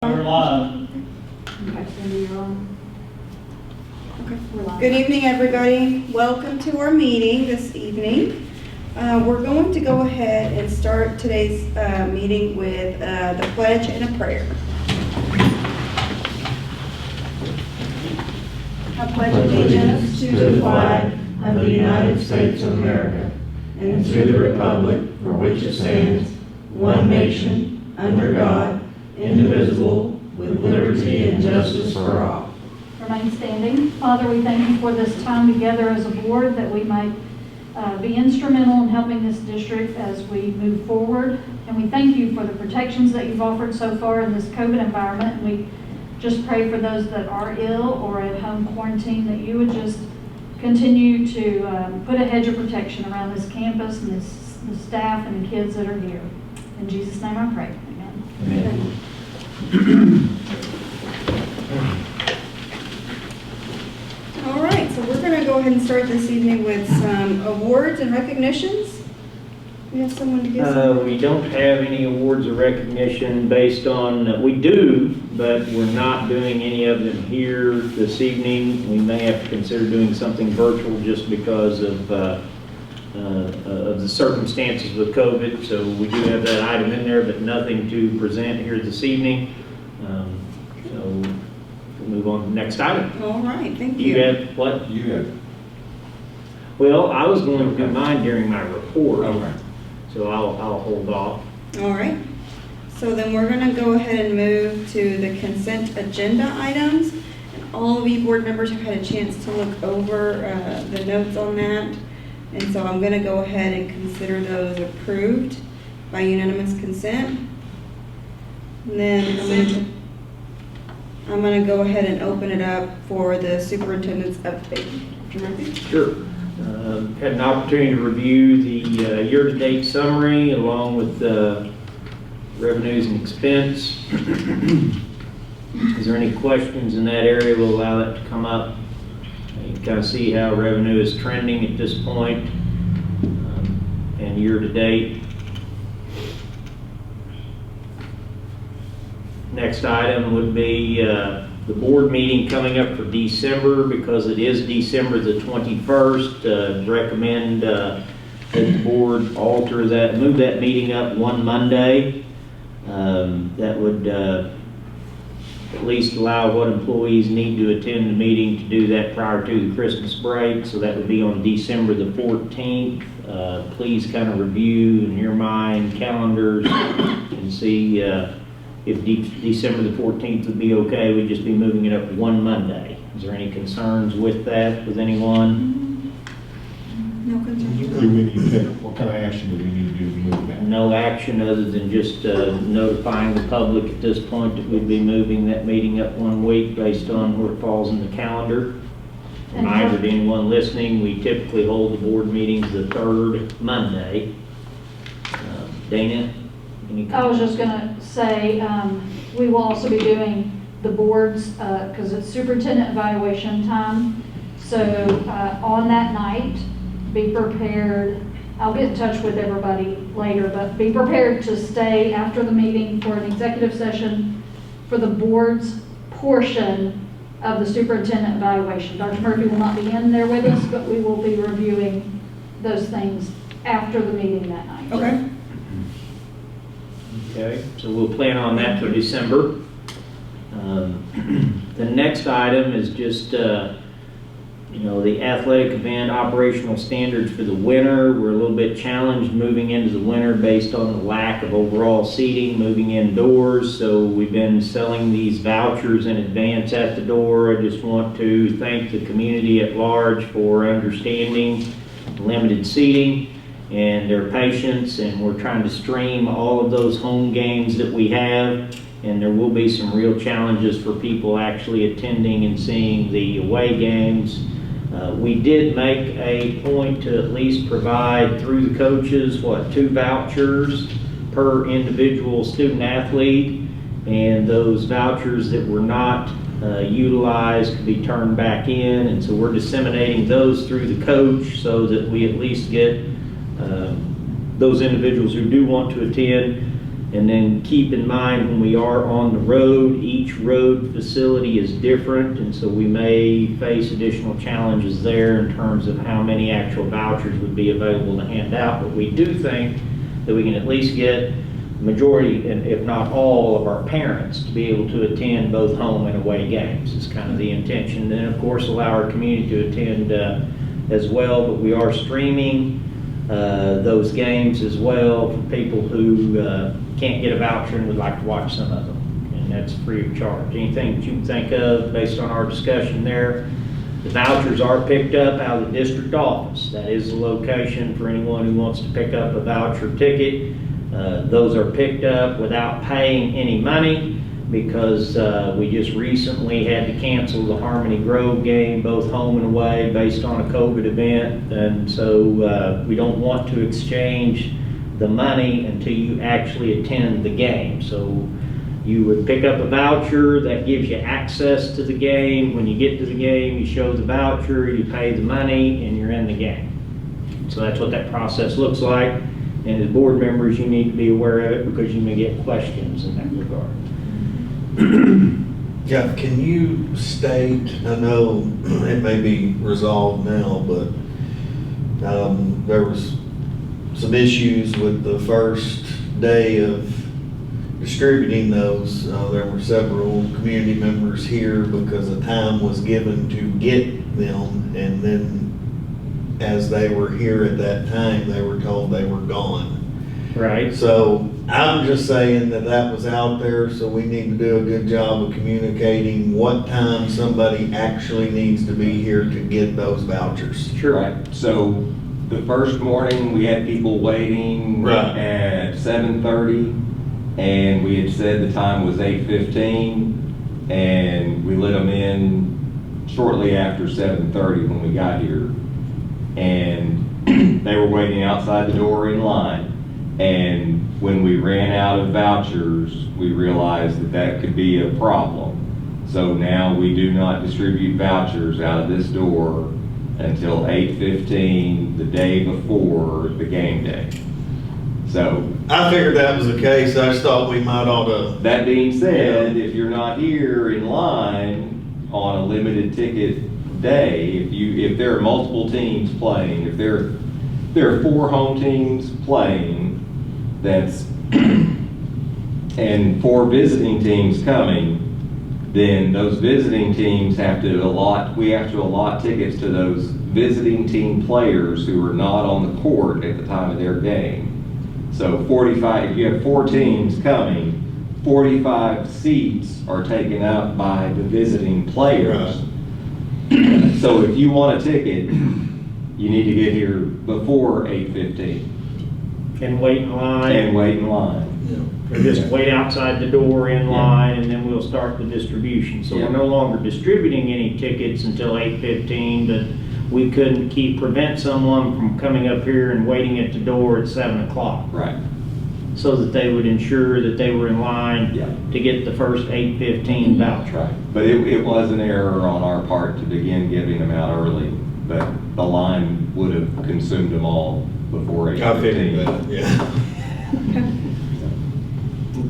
We're live. Okay, Cindy, you're on. Okay, we're live. Good evening, everybody. Welcome to our meeting this evening. We're going to go ahead and start today's meeting with the pledge and a prayer. I pledge allegiance to the flag of the United States of America and to the republic for which it stands, one nation, under God, indivisible, with liberty and justice for all. Remain standing. Father, we thank you for this time together as a board that we might be instrumental in helping this district as we move forward. And we thank you for the protections that you've offered so far in this COVID environment. And we just pray for those that are ill or at home quarantine that you would just continue to put a hedge of protection around this campus and the staff and the kids that are here. In Jesus' name I pray. Amen. Amen. All right, so we're going to go ahead and start this evening with some awards and recognitions. We have someone to give some. We don't have any awards or recognition based on, we do, but we're not doing any of them here this evening. We may have to consider doing something virtual just because of the circumstances with COVID. So we do have that item in there, but nothing to present here this evening. So we'll move on to the next item. All right, thank you. You have what? You have. Well, I was going to do mine during my report. Okay. So I'll hold off. All right. So then we're going to go ahead and move to the consent agenda items. And all of you board members have had a chance to look over the notes on that. And so I'm going to go ahead and consider those approved by unanimous consent. And then I'm going to go ahead and open it up for the superintendent's update. Dr. Murphy? Sure. Had an opportunity to review the year-to-date summary along with revenues and expense. Is there any questions in that area? We'll allow that to come up. You can kind of see how revenue is trending at this point and year-to-date. Next item would be the board meeting coming up for December, because it is December the 21st. Recommend that the board alter that, move that meeting up one Monday. That would at least allow what employees need to attend the meeting to do that prior to the Christmas break. So that would be on December the 14th. Please kind of review in your mind calendars and see if December the 14th would be okay. We'd just be moving it up one Monday. Is there any concerns with that with anyone? No concerns. What kind of action do we need to do to move that? No action other than just notifying the public at this point that we'd be moving that meeting up 1 week based on where it falls in the calendar. Reminder to anyone listening, we typically hold the board meetings the third Monday. Dana? I was just going to say, we will also be doing the boards, because it's superintendent evaluation time. So on that night, be prepared. I'll get in touch with everybody later, but be prepared to stay after the meeting for an executive session for the board's portion of the superintendent evaluation. Dr. Murphy will not be in there with us, but we will be reviewing those things after the meeting that night. Okay. Okay, so we'll plan on that for December. The next item is just, the athletic event operational standards for the winter. We're a little bit challenged moving into the winter based on the lack of overall seating, moving indoors. So we've been selling these vouchers in advance at the door. I just want to thank the community at large for understanding limited seating and their patience, and we're trying to stream all of those home games that we have, and there will be some real challenges for people actually attending and seeing the away games. We did make a point to at least provide through the coaches, 2 vouchers per individual student athlete, and those vouchers that were not utilized could be turned back in, and so we're disseminating those through the coach so that we at least get those individuals who do want to attend And then keep in mind, when we are on the road, each road facility is different, and so we may face additional challenges there in terms of how many actual vouchers would be available to hand out. But we do think that we can at least get majority, and if not all, of our parents to be able to attend both home and away games. Is kind of the intention. And of course, allow our community to attend as well. But we are streaming those games as well for people who can't get a voucher and would like to watch some of them. And that's free of charge. Anything that you can think of based on our discussion there. The vouchers are picked up out of the district office. That is the location for anyone who wants to pick up a voucher ticket. Those are picked up without paying any money because we just recently had to cancel the Harmony Grove game, both home and away, based on a COVID event. And so we don't want to exchange the money until you actually attend the game. So you would pick up a voucher that gives you access to the game. When you get to the game, you show the voucher, you pay the money, and you're in the game. So that's what that process looks like. And as board members, you need to be aware of it because you may get questions in that regard. Yeah, can you state, I know it may be resolved now, but there was some issues with the first day of distributing those. There were several community members here because a time was given to get them, and then as they were here at that time, they were told they were gone. Right. So I'm just saying that that was out there, so we need to do a good job of communicating what time somebody actually needs to be here to get those vouchers. Sure. Right, so the first morning, we had people waiting Right. at 7:30, and we had said the time was 8:15, and we let them in shortly after 7:30 when we got here. And they were waiting outside the door in line. And when we ran out of vouchers, we realized that that could be a problem. So now we do not distribute vouchers out of this door until 8:15 the day before the game day. So I figured that was the case. I just thought we might ought to. that being said, if you're not here in line on a limited ticket day, if there are multiple teams playing, if there are 4 home teams playing, that's and 4 visiting teams coming, then those visiting teams we have to allot tickets to those visiting team players who are not on the court at the time of their game. So 45, if you have 4 teams coming, 45 seats are taken up by the visiting players. So if you want a ticket, you need to get here before 8:15 And wait in line. and wait in line. Or just wait outside the door in line, and then we'll start the distribution. So Yeah. we're no longer distributing any tickets until 8:15, but we couldn't prevent someone from coming up here and waiting at the door at 7 o'clock. Right. So that they would ensure that they were in line Yeah. to get the first 8:15 voucher. Right. But it was an error on our part to begin giving them out early, but the line would have consumed them all before 8:15. I figured that, yeah.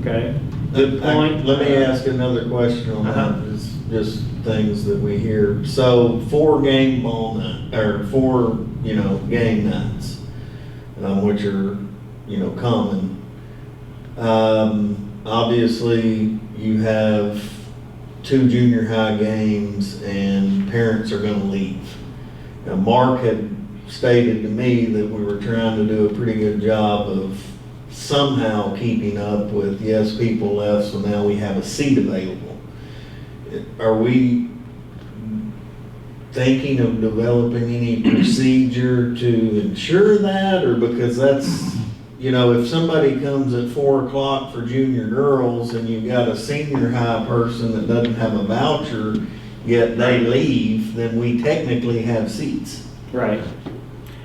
Okay. Good point. Let me ask another question on Uh-huh. that. It's just things that we hear. So 4 game ball night, or 4, game nights, which are, common. Obviously you have 2 junior high games and parents are gonna leave. Now, Mark had stated to me that we were trying to do a pretty good job of somehow keeping up with, yes, people left, so now we have a seat available. Are we thinking of developing any procedure to ensure that, or because that's, if somebody comes at 4 o'clock for junior girls and you've got a senior high person that doesn't have a voucher, yet they leave, then we technically have seats. Right.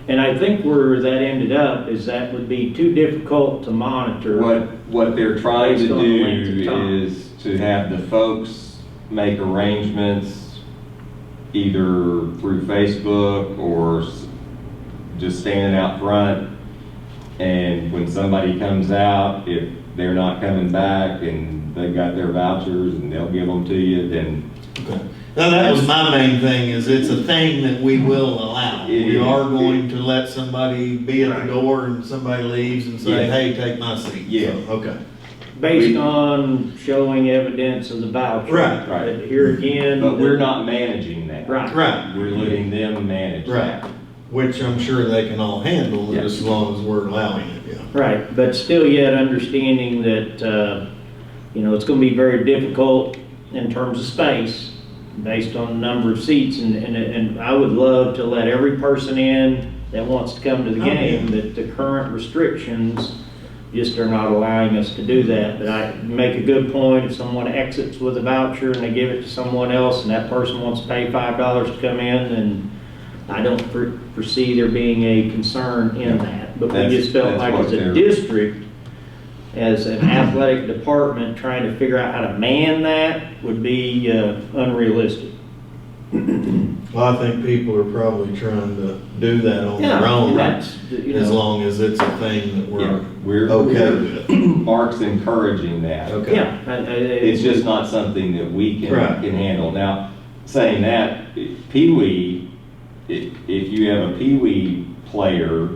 And I think where that ended up is that would be too difficult to monitor. What they're trying to Based on the length of do time. is to have the folks make arrangements either through Facebook or just standing out front. And when somebody comes out, if they're not coming back and they've got their vouchers and they'll give them to you, then Okay. Now, that was my main thing, is it's a thing that we will allow. It We is. are going to let somebody be at Right. the door and somebody leaves and say, Yeah. hey, take my seat. Yeah. So, okay. Based on showing evidence of the voucher. Right, right. But here again. but we're not managing that. Right. Right. We're letting them manage Right. that. Which I'm sure they can all handle, Yeah. just as long as we're allowing it, yeah. Right, but still yet understanding that, it's gonna be very difficult in terms of space, based on the number of seats, and I would love to let every person in that wants to come to the Oh, yeah. game, that the current restrictions just are not allowing us to do that. But I make a good point, if someone exits with a voucher and they give it to someone else, and that person wants to pay $5 to come in, then I don't foresee there being a concern in that. But we That's- just felt that's like what as a they're- district, as an athletic department, trying to figure out how to man that would be unrealistic. Well, I think people are probably trying to do that on their Yeah, own, and that's, as long as it's a thing that Yeah, we're we're, okay with. Mark's encouraging that. Okay. Yeah. It's just not something that we Right. can handle. Now, saying that, Pee Wee, if you have a Pee Wee player,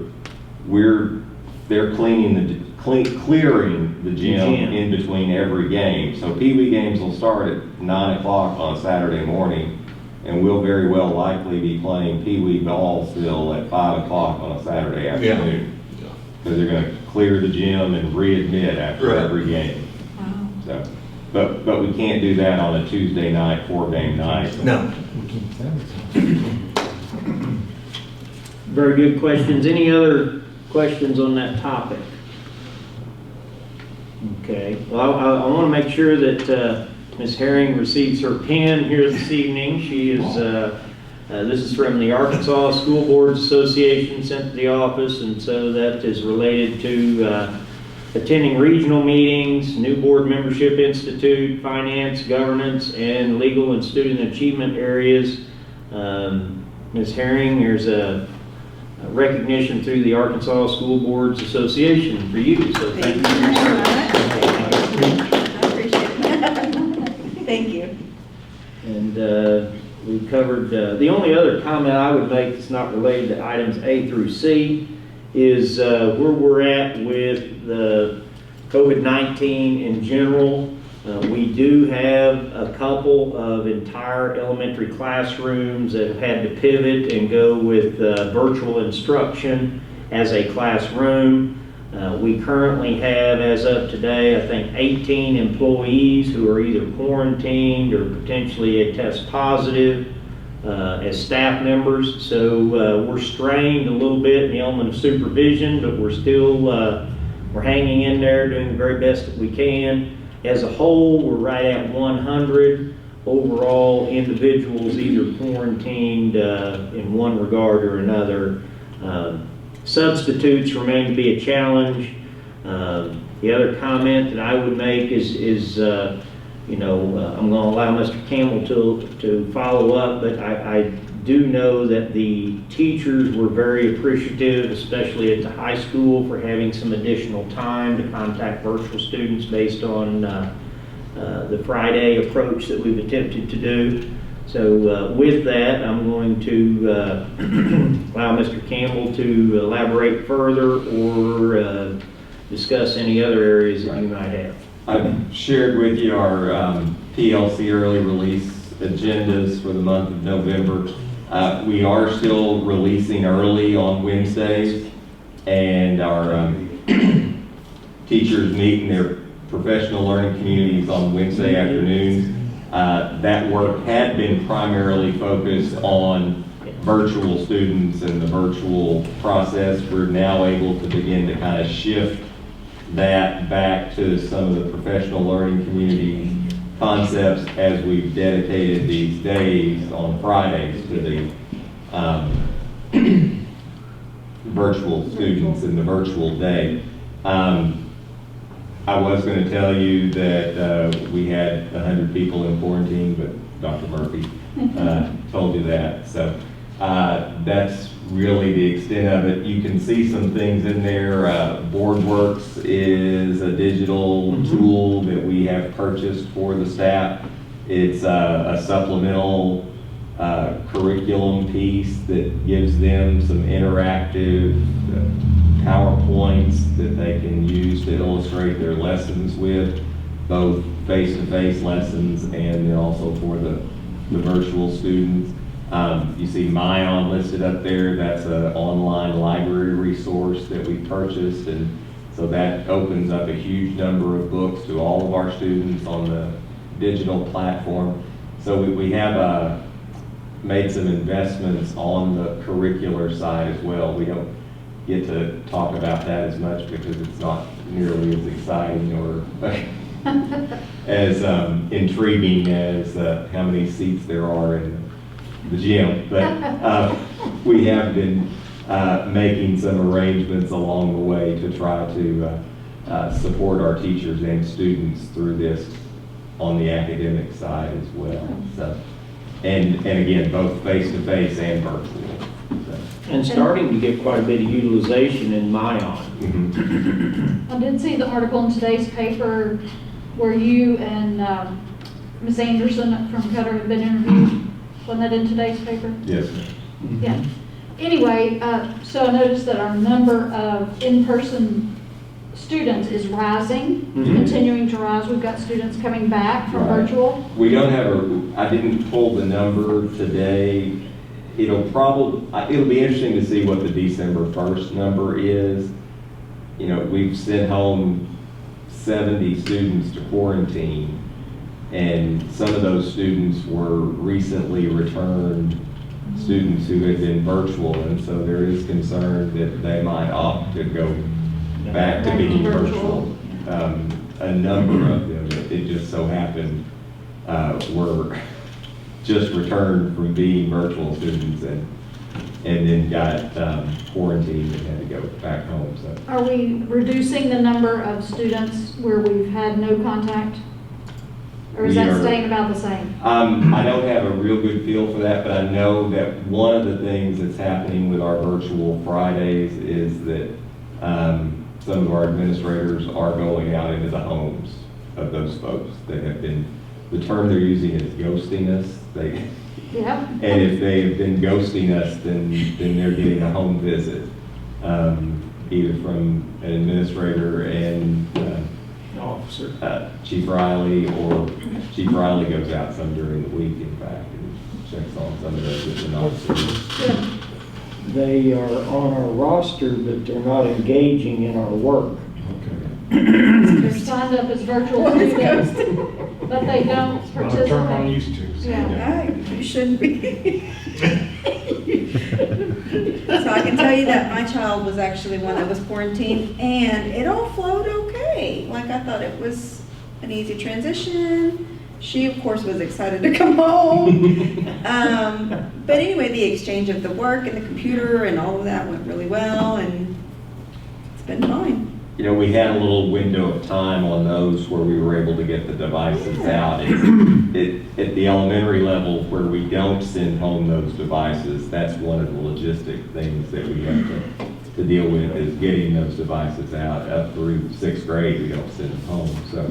they're clearing clearing the gym Gym. in between every game. So Pee Wee games will start at 9 o'clock on Saturday morning, and we'll very well likely be playing Pee Wee ball still at 5 o'clock on a Saturday afternoon. Because they're gonna clear the gym and readmit after Right. every game. Wow. So, but we can't do that on a Tuesday night, 4-game night. No. Very good questions. Any other questions on that topic? Okay, well, I want to make sure that Ms. Herring receives her pen here this evening. She is, this is from the Arkansas School Boards Association, sent to the office, and so that is related to attending regional meetings, new board membership institute, finance, governance, and legal and student achievement areas. Ms. Herring, there's a recognition through the Arkansas School Boards Association for you, so thank you for your service. I appreciate it. Thank you. And we covered, the only other comment I would make that's not related to items A through C is where we're at with the COVID-19 in general. We do have a couple of entire elementary classrooms that have had to pivot and go with virtual instruction as a classroom. We currently have, as of today, I think 18 employees who are either quarantined or potentially a test positive as staff members. So we're strained a little bit in the element of supervision, but we're still, we're hanging in there, doing the very best that we can. As a whole, we're right at 100 overall individuals either quarantined in one regard or another. Substitutes remain to be a challenge. The other comment that I would make is I'm going to allow Mr. Campbell to follow up, but I do know that the teachers were very appreciative, especially at the high school, for having some additional time to contact virtual students based on the Friday approach that we've attempted to do. So with that, I'm going to allow Mr. Campbell to elaborate further or discuss any other areas that you might have. I've shared with you our PLC early release agendas for the month of November. We are still releasing early on Wednesdays, and our teachers meet in their professional learning communities on Wednesday afternoons. That work had been primarily focused on virtual students and the virtual process. We're now able to begin to kind of shift that back to some of the professional learning community concepts as we've dedicated these days on Fridays to the virtual students in the virtual day. I was going to tell you that we had 100 people in quarantine, but Dr. Murphy told you that. So That's really the extent of it. You can see some things in there. BoardWorks is a digital tool that we have purchased for the staff. It's a supplemental curriculum piece that gives them some interactive PowerPoints that they can use to illustrate their lessons with, both face-to-face lessons and then also for the virtual students. You see Myon listed up there. That's an online library resource that we purchased, and so that opens up a huge number of books to all of our students on the digital platform. So we have made some investments on the curricular side as well. We don't get to talk about that as much because it's not nearly as exciting or as intriguing as how many seats there are in the gym. But we have been making some arrangements along the way to try to support our teachers and students through this on the academic side as well. So, and again, both face-to-face and virtual. So. And starting to get quite a bit of utilization in Myon. Mhm. I did see the article in today's paper where you and Ms. Anderson from Cutter have been interviewed. Wasn't that in today's paper? Yes, ma'am. Yeah. Anyway, so I noticed that our number of in-person students is rising, continuing to rise. We've got students coming back from Right. virtual. We don't have I didn't pull the number today. It'll be interesting to see what the December 1st number is. You know, we've sent home 70 students to quarantine, and some of those students were recently returned students who had been virtual, and so there is concern that they might opt to go back to being virtual. A number of them, it just so happened, were just returned from being virtual students and then got quarantined and had to go back home. So Are we reducing the number of students where we've had no contact? Or is We that are- staying about the same? I don't have a real good feel for that, but I know that one of the things that's happening with our virtual Fridays is that some of our administrators are going out into the homes of those folks that have been, the term they're using is ghosting us. Yeah. And if they have been ghosting us, then they're getting a home visit, either from an administrator and Officer. Chief Riley, or Chief Riley goes out some during the week, in fact, and checks on some of those that are not serving. They are on our roster, but they're not engaging in our work. They're signed up as virtual students, but they don't It's not a term I'm participate. used to. So, Yeah. You shouldn't be. So I can tell you that my child was actually one that was quarantined, and it all flowed okay. Like, I thought it was an easy transition. She, of course, was excited to come home. But anyway, the exchange of the work and the computer and all of that went really well, and it's been fine. You know, we had a little window of time on those where we were able to get the devices out. At the elementary level where we don't send home those devices, that's one of the logistic things that we have to deal with, is getting those devices out. Up through 6th grade, we don't send them home. So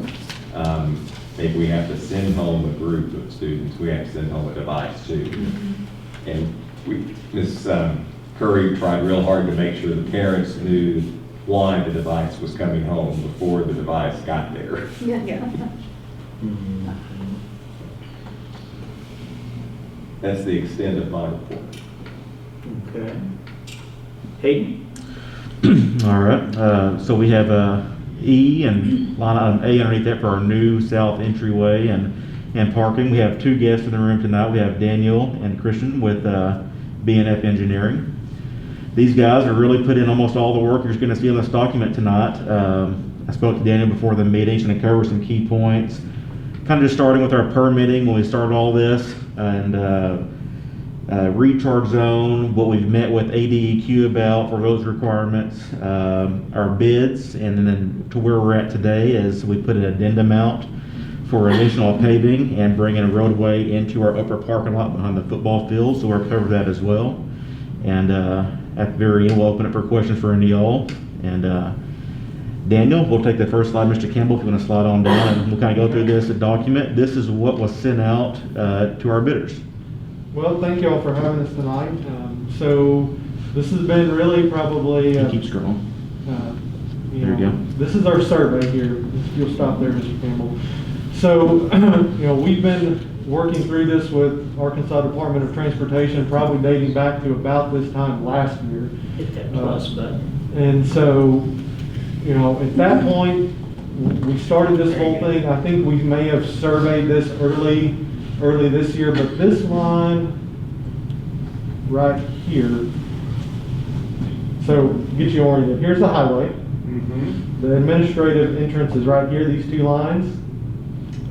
if we have to send home a group of students, we have to send home a device too. And Ms. Curry tried real hard to make sure the parents knew why the device was coming home before the device got there. Yeah. That's the extent of my report. Okay. Hayden? All right, so we have E and line item A underneath that for our new south entryway and parking. We have two guests in the room tonight. We have Daniel and Christian with BNF Engineering. These guys are really put in almost all the work you're going to see on this document tonight. I spoke to Daniel before the meeting. He's going to cover some key points. Kind of just starting with our permitting when we started all this, and recharge zone, what we've met with ADEQ about for those requirements, our bids, and then to where we're at today is we put an addendum out for additional paving and bringing a roadway into our upper parking lot behind the football field, so we'll cover that as well. And at the very end, we'll open it for questions for any of y'all. And Daniel, we'll take the first slide. Mr. Campbell, if you want to slide on down, and we'll kind of go through this document. This is what was sent out to our bidders. Well, thank you all for having us tonight. So this has been really probably, Keep scrolling. you There you know, go. this is our survey here. If you'll stop there, Mr. Campbell. So, you know, we've been working through this with Arkansas Department of Transportation, probably dating back to about this time last year. Hit that plus button. And so, you know, at that point, we started this whole thing. I think we may have surveyed this early this year, but this line right here, so get you oriented. Here's the highway. The administrative entrance is right here, these two lines.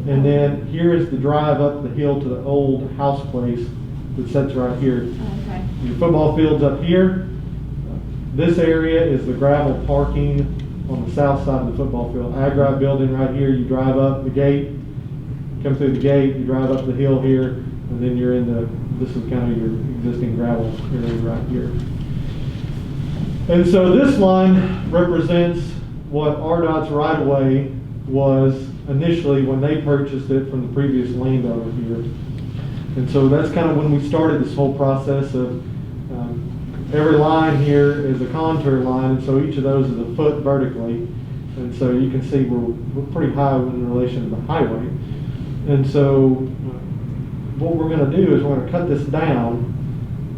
And then here is the drive up the hill to the old house place that sits right here. Okay. Your football field's up here. This area is the gravel parking on the south side of the football field. Agri building right here, you drive up the gate, come through the gate, you drive up the hill here, and then you're in this is kind of your existing gravel area right here. And so this line represents what RDOT's right-of-way was initially when they purchased it from the previous landowner here. And so that's kind of when we started this whole process of every line here is a contour line, and so each of those is a foot vertically. And so you can see we're pretty high in relation to the highway. And so what we're going to do is we're going to cut this down.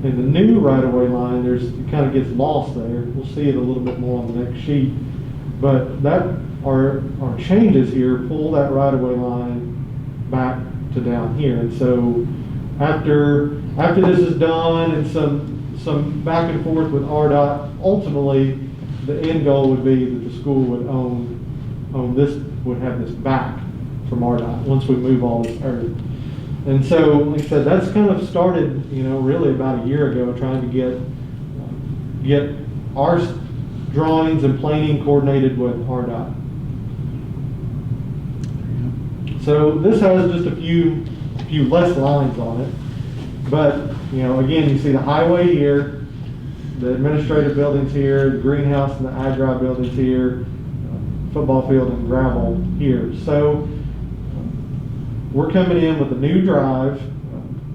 And the new right-of-way line, it kind of gets lost there. We'll see it a little bit more on the next sheet. But our changes here pull that right-of-way line back to down here. And so after this is done and some back and forth with RDOT, ultimately the end goal would be that the school would own this, would have this back from RDOT once we move all this earth. And so, like I said, that's kind of started, you know, really about a year ago, trying to get our drawings and planing coordinated with RDOT. So this has just a few less lines on it, but you know, again, you see the highway here, the administrative buildings here, the greenhouse and the agri buildings here, football field and gravel here. So we're coming in with a new drive,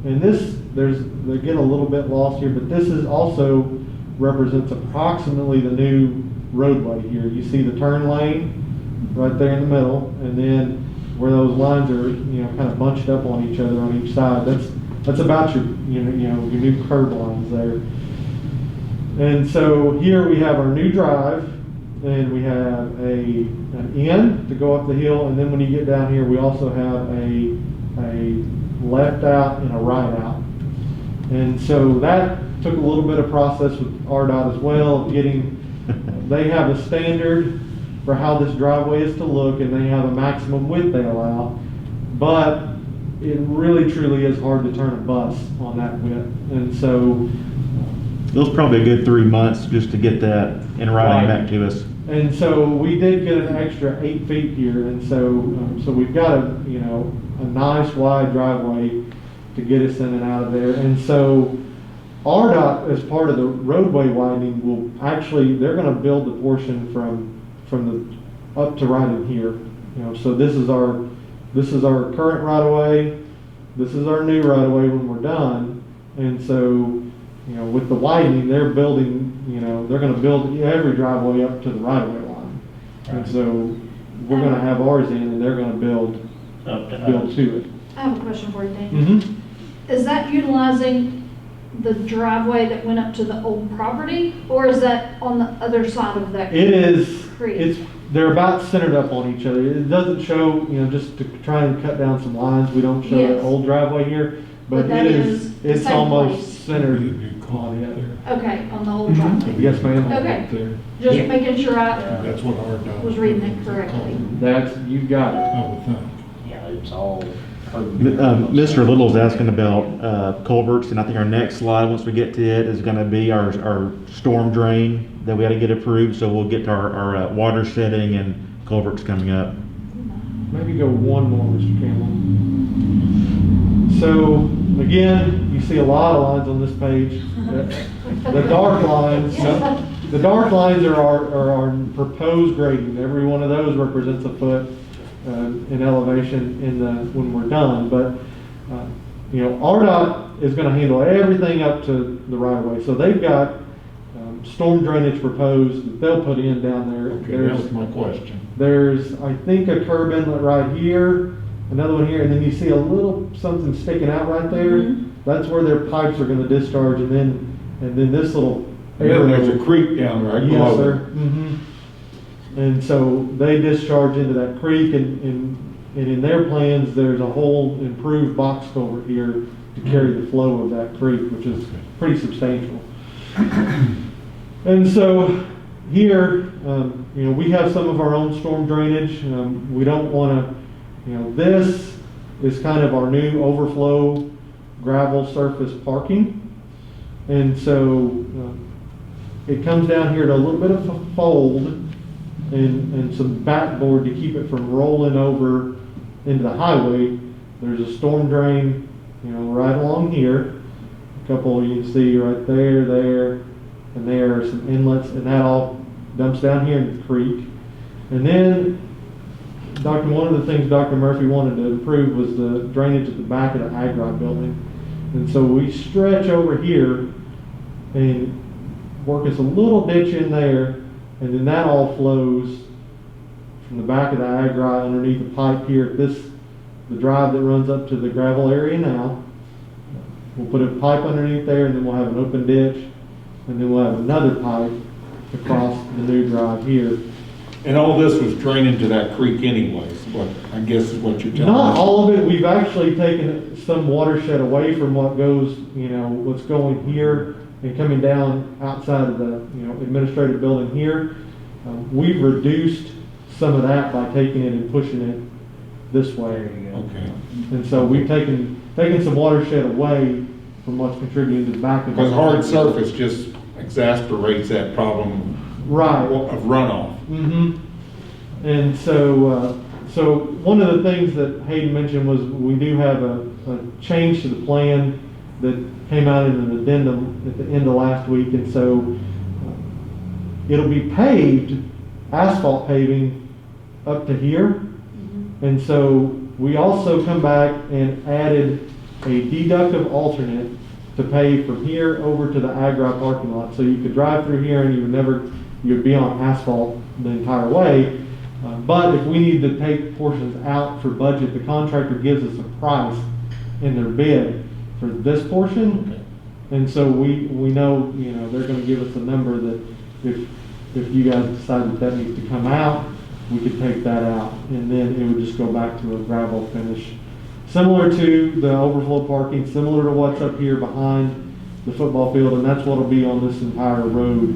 and they get a little bit lost here, but this is also represents approximately the new roadway here. You see the turn lane right there in the middle, and then where those lines are, you know, kind of bunched up on each other on each side. That's about your your new curb lines there. And so here we have our new drive, and we have an in to go up the hill, and then when you get down here, we also have a left out and a right out. And so that took a little bit of process with RDOT as well, they have a standard for how this driveway is to look, and they have a maximum width they allow, but it really truly is hard to turn a bus on that width. And so It was probably a good 3 months just to get that in writing back to us. And so we did get an extra 8 feet here, and so so we've got a nice wide driveway to get us in and out of there. And so RDOT, as part of the roadway widening, they're going to build the portion from the up to right in here. You know, so this is our current right of way. This is our new right of way when we're done. And so, you know, with the widening, they're building, they're going to build every driveway up to the right-of-way line. And so we're going to have ours in, and they're going to build to it. I have a question for you, Daniel. Mm-hmm. Is that utilizing the driveway that went up to the old property, or is that on the other side of that? It is, creek? they're about centered up on each other. It doesn't show, just to try and cut down some lines, we don't show Yes. that old driveway here, but that it is is, the it's same almost place. centered on it. Okay, on the old driveway. Yes, ma'am. Okay. There. Just making sure I That's what our dog. was reading it correctly. You got it. I would think. Yeah, it's all. Mr. Little's asking about culverts, and I think our next slide, once we get to it, is going to be our storm drain that we got to get approved. So we'll get to our water setting and culverts coming up. maybe go one more, Mr. Campbell. So, again, you see a lot of lines on this page. The dark lines, the dark lines are our proposed grading. Every one of those represents a foot in elevation when we're done. But, you know, RDOT is gonna handle everything up to the right of way. So they've got storm drainage proposed that they'll put in down there. Okay, that was my question. There's, I think, a curb inlet right here, another one here, and then you see a little something sticking out right there. Mhm. That's where their pipes are gonna discharge, and then this little And area. then there's a creek down right below. Yes, sir. And so they discharge into that creek, and in their plans, there's a whole improved box culvert here to carry the flow of that creek, which is pretty substantial. And so here, you know, we have some of our own storm drainage. We don't want to, you know, this is kind of our new overflow gravel surface parking. And so it comes down here to a little bit of a fold and some backboard to keep it from rolling over into the highway. There's a storm drain, you know, right along here. A couple you can see right there, and there are some inlets, and that all dumps down here in the creek. And then, one of the things Dr. Murphy wanted to improve was the drainage at the back of the Agri building. And so we stretch over here and work us a little ditch in there, and then that all flows from the back of the Agri underneath the pipe here. The drive that runs up to the gravel area now. We'll put a pipe underneath there, and then we'll have an open ditch, and then we'll have another pipe across the new drive here. And all this was draining to that creek anyways, what, I guess is what you're telling me. Not all of it. We've actually taken some watershed away from what goes, you know, what's going here and coming down outside of the, you know, administrative building here. We've reduced some of that by taking it and pushing it this way. Okay. And so we've taken some watershed away from what's contributing to the back of the. Because hard surface just exasperates that problem Right. of runoff. Mm-hmm. And so one of the things that Hayden mentioned was we do have a change to the plan that came out in an addendum at the end of last week, and so it'll be paved, asphalt paving up to here. And so we also come back and added a deductive alternate to pave from here over to the Agri parking lot. So you could drive through here and you would be on asphalt the entire way. But if we need to take portions out for budget, the contractor gives us a price in their bid for this portion. Okay. And so we know, you know, they're gonna give us a number that if you guys decide that needs to come out, we could take that out, and then it would just go back to a gravel finish. Similar to the overflow parking, similar to what's up here behind the football field, and that's what'll be on this entire road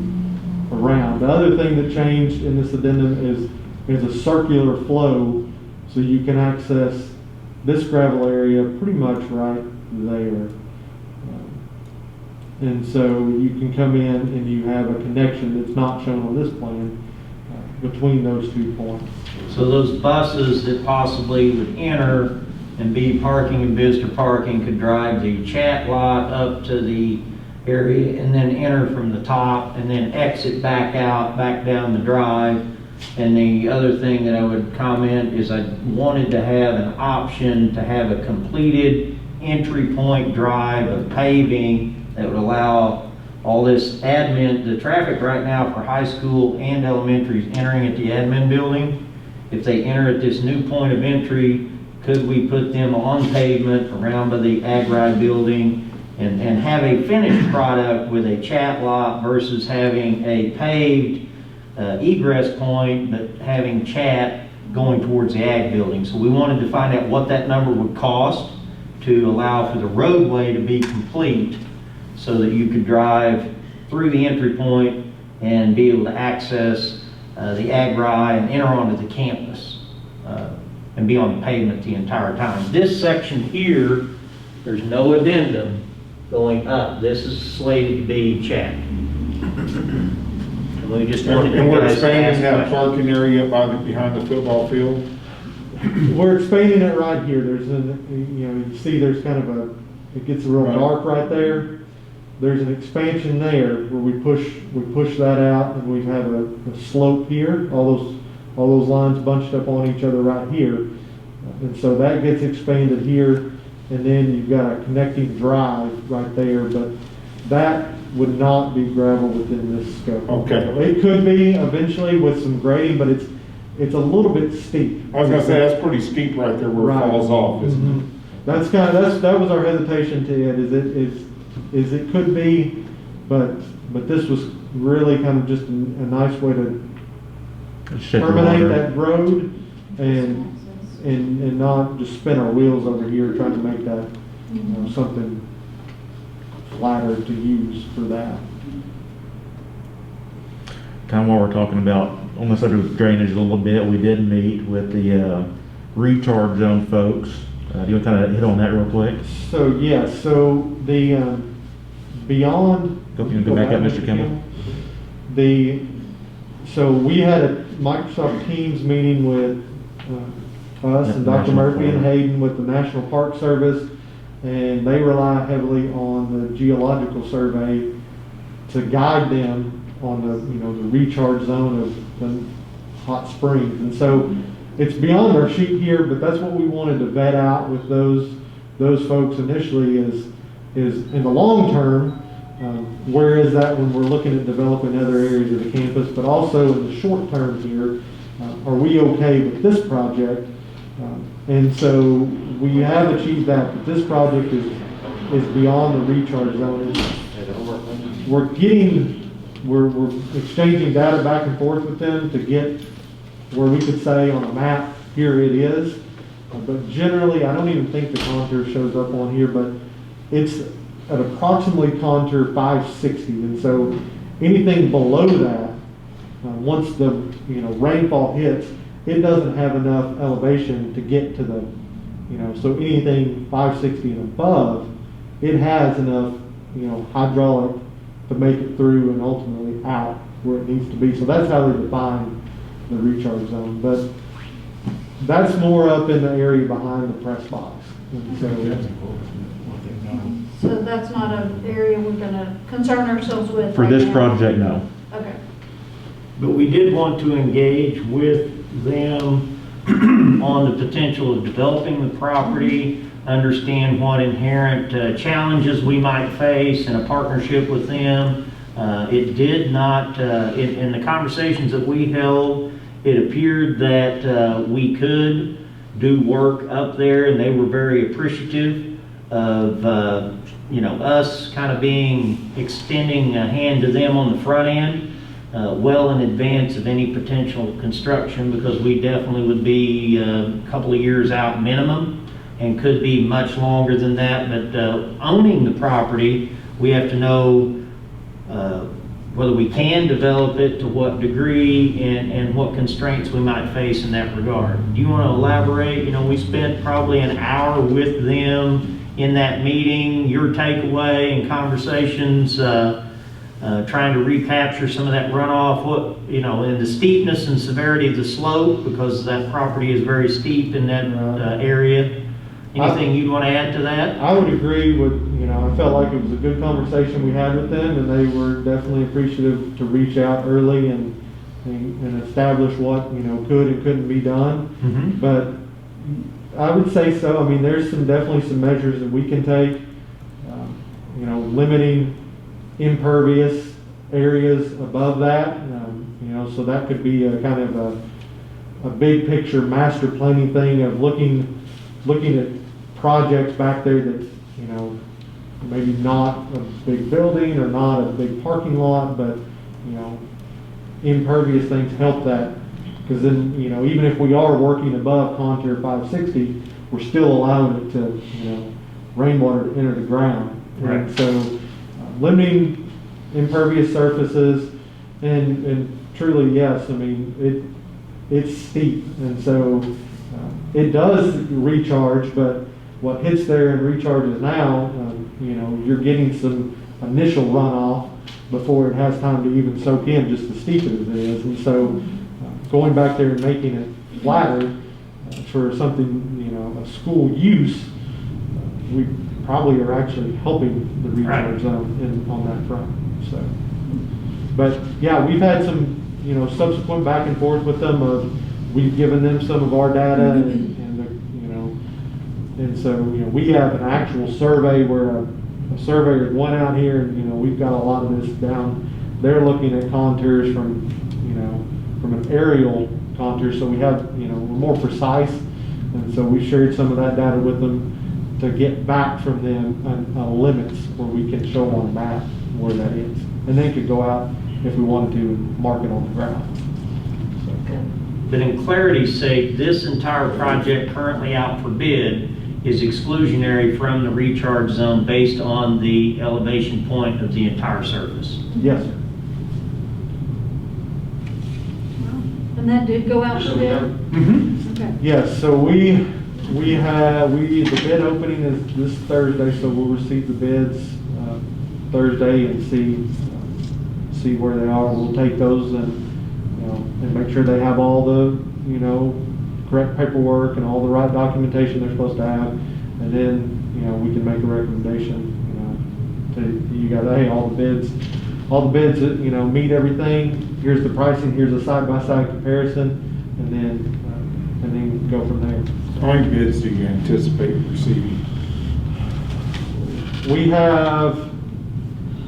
around. The other thing that changed in this addendum is a circular flow, so you can access this gravel area pretty much right there. And so you can come in and you have a connection that's not shown on this plan between those 2 points. So those buses that possibly would enter and be parking and visitor parking could drive the chat lot up to the area and then enter from the top and then exit back out, back down the drive. And the other thing that I would comment is I wanted to have an option to have a completed entry point drive of paving that would allow all this admin, the traffic right now for high school and elementary is entering at the admin building. If they enter at this new point of entry, could we put them on pavement around by the Agri building and have a finished product with a chat lot versus having a paved egress point, but having chat going towards the ag building. So we wanted to find out what that number would cost to allow for the roadway to be complete so that you could drive through the entry point and be able to access the Agri and enter onto the campus and be on the pavement the entire time. This section here, there's no addendum going up. This is slated to be chat. And we just wanted And you we're guys to ask expanding that questions. parking area behind the football field? We're expanding it right here. There's you see there's kind of it gets real Right. dark right there. There's an expansion there where we push that out, and we have a slope here, all those lines bunched up on each other right here. And so that gets expanded here, and then you've got a connecting drive right there, but that would not be gravel within this scope. Okay. It could be eventually with some grading, but it's a little bit steep. I was gonna say, that's pretty steep right there where it Right. falls off, isn't Mhm. That's that was our hesitation to it, is it could be, but this was really kind of just a nice way to Shed the terminate water. that road and not just spin our wheels over here trying to make that, something flatter to use for that. Kind of while we're talking about, on the subject of drainage a little bit, we did meet with the recharge zone folks. Do you want to kind of hit on that real quick? So, yeah, so the, beyond. Go back up, Mr. Kimball. So we had a Microsoft Teams meeting with us and Dr. National Murphy and Park. Hayden with the National Park Service, and they rely heavily on the geological survey to guide them on the recharge zone of the hot springs. And so it's beyond our sheet here, but that's what we wanted to vet out with those folks initially is in the long term, where is that when we're looking at developing other areas of the campus, but also in the short term here, are we okay with this project? And so we have achieved that, but this project is beyond the recharge zone. We're exchanging data back and forth with them to get where we could say on a map, here it is. But generally, I don't even think the contour shows up on here, but it's at approximately contour 560. And so anything below that, once the rainfall hits, it doesn't have enough elevation to get to the, so anything 560 and above, it has enough, hydraulic to make it through and ultimately out where it needs to be. So that's how they define the recharge zone. But that's more up in the area behind the press box. And So that's not an area we're gonna concern ourselves with For right this now? project, no. Okay. But we did want to engage with them on the potential of developing the property, understand what inherent challenges we might face in a partnership with them. It did not, in the conversations that we held, it appeared that we could do work up there, and they were very appreciative of us kind of extending a hand to them on the front end, well in advance of any potential construction, because we definitely would be a couple of years out minimum and could be much longer than that. But owning the property, we have to know whether we can develop it, to what degree, and what constraints we might face in that regard. Do you want to elaborate? We spent probably an hour with them in that meeting. Your takeaway and conversations, trying to recapture some of that runoff, and the steepness and severity of the slope, because that property is very steep in that area. Anything you'd want to add to that? I would agree with, I felt like it was a good conversation we had with them, and they were definitely appreciative to reach out early and establish what, could and couldn't be done. Mm-hmm. But I would say so. I mean, there's definitely some measures that we can take, limiting impervious areas above that, so that could be a kind of a big picture master planning thing of looking at projects back there that, maybe not a big building or not a big parking lot, but, impervious things help that. Because then, even if we are working above contour 560, we're still allowing it to, rainwater to enter the ground. Right. And so limiting impervious surfaces and truly, yes, I mean, it's steep. And so it does recharge, but what hits there and recharges now, you're getting some initial runoff before it has time to even soak in, just as steep as it is. And so going back there and making it flatter, for something, you know, a school use, we probably are actually helping the recharge Right. zone on that front, so. But, yeah, we've had some, you know, subsequent back and forth with them of, we've given them some of our data and you know, and so, you know, we have an actual survey where a surveyor went out here and, you know, we've got a lot of this down. They're looking at contours from, you know, from an aerial contour, so we have, you know, we're more precise. And so we shared some of that data with them to get back from them limits where we can show on a map where that is. And they could go out if we wanted to and mark it on the ground. So, But in clarity's sake, this entire project currently out for bid is exclusionary from the recharge zone based on the elevation point of the entire surface. yes, sir. And that did go out for bid? Okay. Yes, so the bid opening is this Thursday, so we'll receive the bids Thursday and see where they are. We'll take those and, you know, and make sure they have all the, you know, correct paperwork and all the right documentation they're supposed to have. And then, you know, we can make a recommendation, you know, to you guys, hey, all the bids that, you know, meet everything. Here's the pricing, here's a side-by-side comparison, and then go from there. How many bids do you anticipate receiving? We have,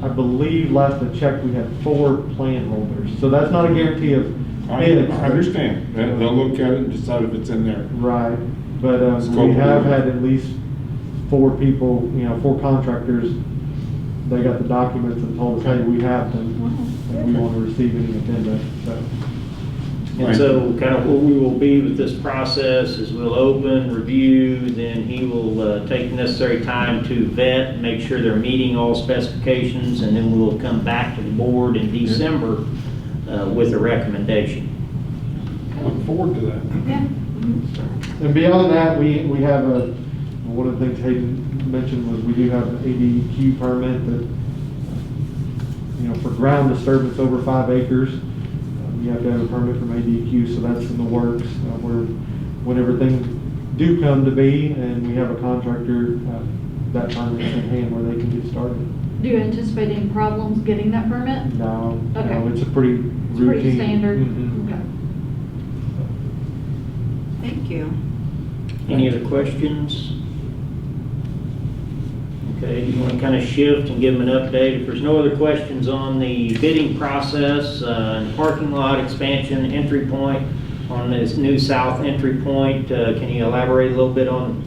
I believe, last I checked, we had 4 plan holders. So that's not a guarantee of I bids. understand. They'll look at it and decide if it's in there. Right, but Scope we have of work. had at least 4 people, you know, 4 contractors. They got the documents and told us, hey, we have them, and we want to receive any addenda, so. And so kind of where we will be with this process is we'll open, review, then he will take the necessary time to vet, make sure they're meeting all specifications, and then we'll come back to the board in December with a recommendation. Look forward to that. Yeah. And beyond that, we have one of the things Hayden mentioned was we do have an ADQ permit that, you know, for ground disturbance over 5 acres, you have to have a permit from ADQ, so that's in the works. Whenever things do come to be and we have a contractor, that permit's in hand where they can get started. Do you anticipate any problems getting that permit? No, Okay. no, it's a pretty It's routine. pretty standard? Mhm. Okay. Thank you. Any other questions? Okay, you want to kind of shift and give them an update? If there's no other questions on the bidding process, and parking lot expansion, entry point, on this new south entry point, can you elaborate a little bit on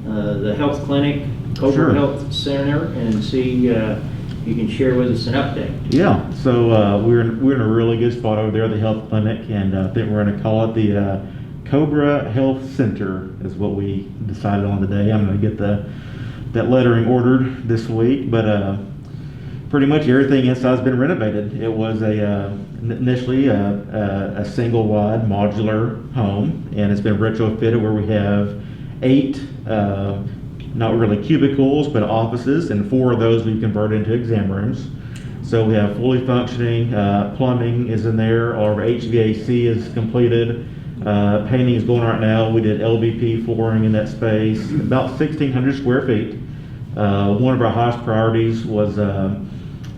the health clinic, Sure. Cobra Health Center, and see if you can share with us an update? Yeah, so we're in a really good spot over there at the health clinic, and I think we're going to call it the Cobra Health Center is what we decided on today. I'm going to get that lettering ordered this week, but pretty much everything inside's been renovated. It was initially a single wide modular home, and it's been retrofitted where we have 8 not really cubicles, but offices, and 4 of those we've converted into exam rooms. So we have fully functioning, plumbing is in there, all of our HVAC is completed, painting is going on right now. We did LVP flooring in that space, about 1,600 square feet. One of our highest priorities was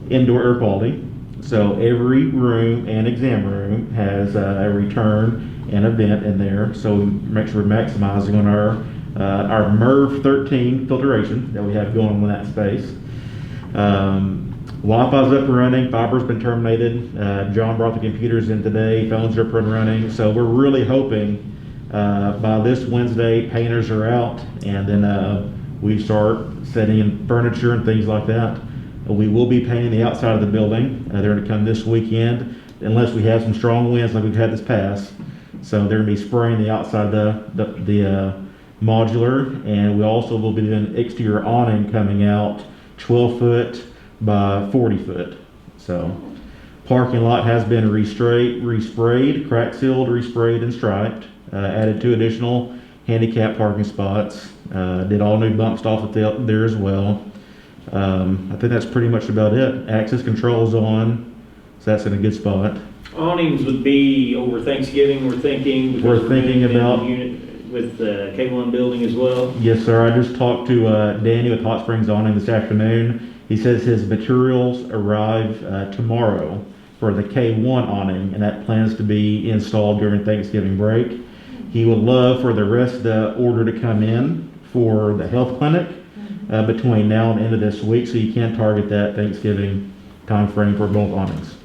indoor air quality. So every room and exam room has a return and a vent in there, so we make sure we're maximizing on our MERV 13 filtration that we have going on in that space. Wi-Fi's up and running, fiber's been terminated. John brought the computers in today, phones are up and running. So we're really hoping by this Wednesday, painters are out, and then we start setting in furniture and things like that. We will be painting the outside of the building. They're going to come this weekend, unless we have some strong winds like we've had this past. So they're going to be spraying the outside of the modular, and we also will be doing exterior awning coming out 12 foot by 40 foot. So parking lot has been resprayed, crack sealed, resprayed, and striped. Added 2 additional handicap parking spots. Did all new bump stops there as well. I think that's pretty much about it. Access control's on, so that's in a good spot. Awnings would be over Thanksgiving, we're thinking. because We're thinking moving about unit with the K1 building as well? Yes, sir. I just talked to Danny with Hot Springs Awning this afternoon. He says his materials arrive tomorrow for the K1 awning, and that plans to be installed during Thanksgiving break. He would love for the rest of the order to come in for the health clinic between now and the end of this week, so you can target that Thanksgiving timeframe for both awnings.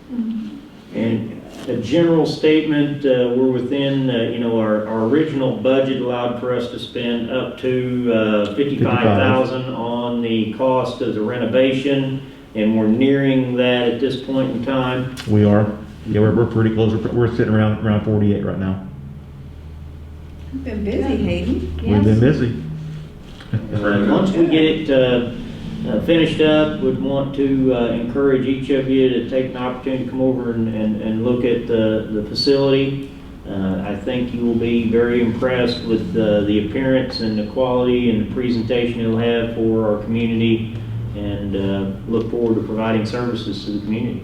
And a general statement, we're within, our original budget allowed for us to spend up to 55,000 on the cost of the renovation, and we're nearing that at this point in time. We are. Yeah, we're pretty close. We're sitting around 48 right now. You've been busy, Hayden. We've been busy. Once we get it finished up, would want to encourage each of you to take an opportunity to come over and look at the facility. I think you will be very impressed with the appearance and the quality and the presentation it'll have for our community, and look forward to providing services to the community.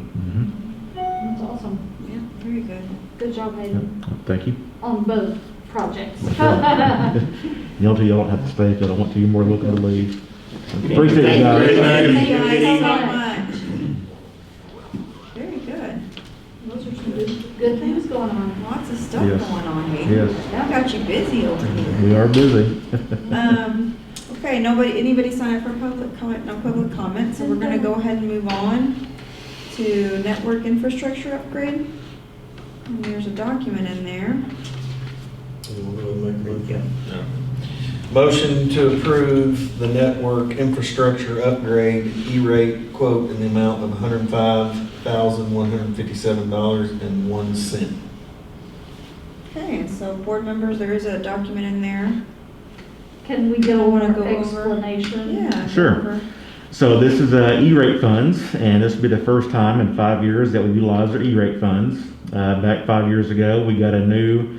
That's awesome. Yeah, very good. Good job, Hayden, Thank you. on both projects. Y'all don't have to stay if you don't want to. You're more welcome to leave. Appreciate it, Thank you guys. very much. Thank you Thank you guys so so much. Very good. Those are some good things going on. Lots of stuff Yes. going on, Hayden. Yes. That got you busy over here. We are busy. Okay, anybody sign up for public comment? No public comment, so we're gonna go ahead and move on to network infrastructure upgrade. And there's a document in there. You wanna go ahead and make a motion? No. Motion to approve the network infrastructure upgrade E-rate quote in the amount of $105,157.01. Okay, and so board members, there is a document in there. Can we get a Wanna little go over? explanation? Yeah. Sure. over. So this is E-rate funds, and this will be the first time in 5 years that we've utilized our E-rate funds. Back 5 years ago, we got a new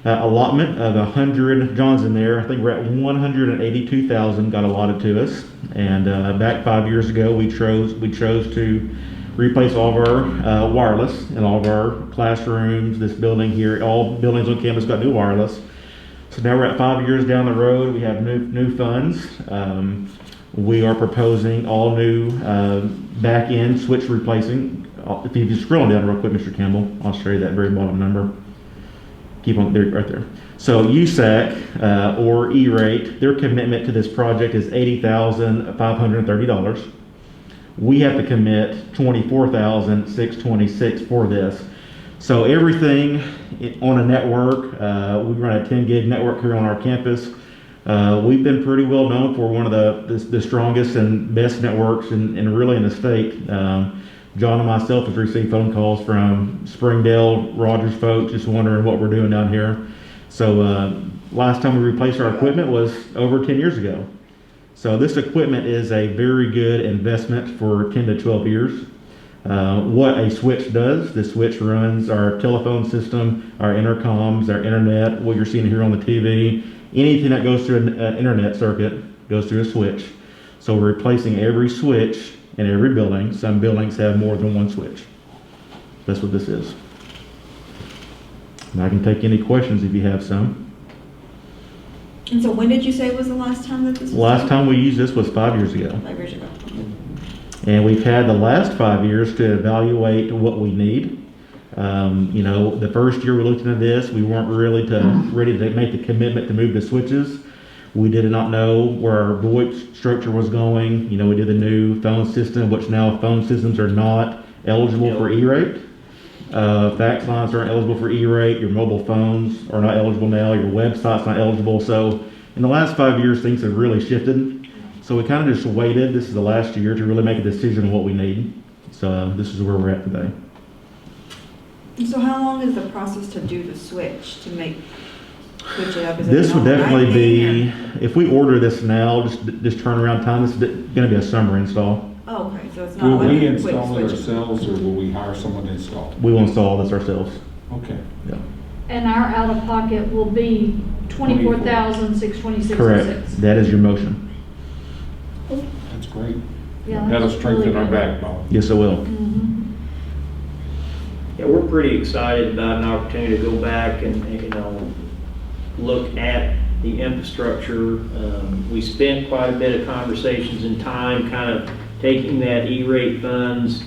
allotment of 100, John's in there, I think we're at 182,000 got allotted to us. And back 5 years ago, we chose to replace all of our wireless in all of our classrooms, this building here, all buildings on campus got new wireless. So now we're at 5 years down the road, we have new funds. We are proposing all new back-end switch replacing. If you just scroll down real quick, Mr. Campbell, I'll show you that very bottom number. Keep on there, right there. So USAC or E-rate, their commitment to this project is $80,530. We have to commit $24,626 for this. So everything on a network, we run a 10 gig network here on our campus. We've been pretty well known for one of the strongest and best networks in really in the state. John and myself have received phone calls from Springdale, Rogers folks, just wondering what we're doing down here. So last time we replaced our equipment was over 10 years ago. So this equipment is a very good investment for 10 to 12 years. What a switch does, the switch runs our telephone system, our intercoms, our internet, what you're seeing here on the TV. Anything that goes through an internet circuit goes through a switch. So we're replacing every switch in every building. Some buildings have more than one switch. That's what this is. And I can take any questions if you have some. And so when did you say was the last time that this was Last done? time we used this was 5 years ago. 5 years ago. And we've had the last 5 years to evaluate what we need. The first year we looked into this, we weren't really ready to make the commitment to move the switches. We did not know where our VoIP structure was going. We did the new phone system, which now phone systems are not eligible for E-rate. Fax lines aren't eligible for E-rate. Your mobile phones are not eligible now. Your website's not eligible. So in the last 5 years, things have really shifted. So we kind of just waited. This is the last year to really make a decision on what we need. So this is where we're at today. And so how long is the process to do the switch, to switch it up? Is it This an would definitely overnight be, thing, if we order this now, just turnaround time, this is going to be a summer install. or- Oh, okay, so it's not Will like we a quick install it switch. ourselves, or will we hire someone to install? We will install this ourselves. Okay. Yeah. And our out-of-pocket will be $24,626. Correct. That is your motion. That's great. Yeah, That'll that's strengthen really our good. backbone. Yes, it will. Mhm. Yeah, we're pretty excited about an opportunity to go back and look at the infrastructure. We spent quite a bit of conversations and time kind of taking that E-rate funds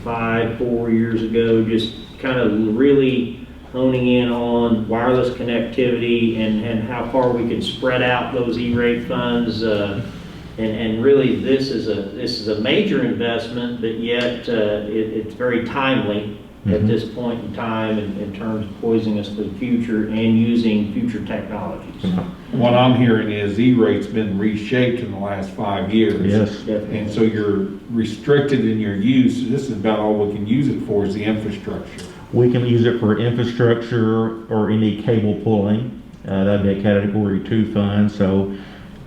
4 years ago, just kind of really honing in on wireless connectivity and how far we can spread out those E-rate funds. And really, this is a major investment, but yet it's very timely at this point in time in terms of poising us for the future and using future technologies. What I'm hearing is E-rate's been reshaped in the last 5 years. Yes. Definitely. And so you're restricted in your use. This is about all we can use it for is the infrastructure. We can use it for infrastructure or any cable pulling. That'd be a category 2 fund. So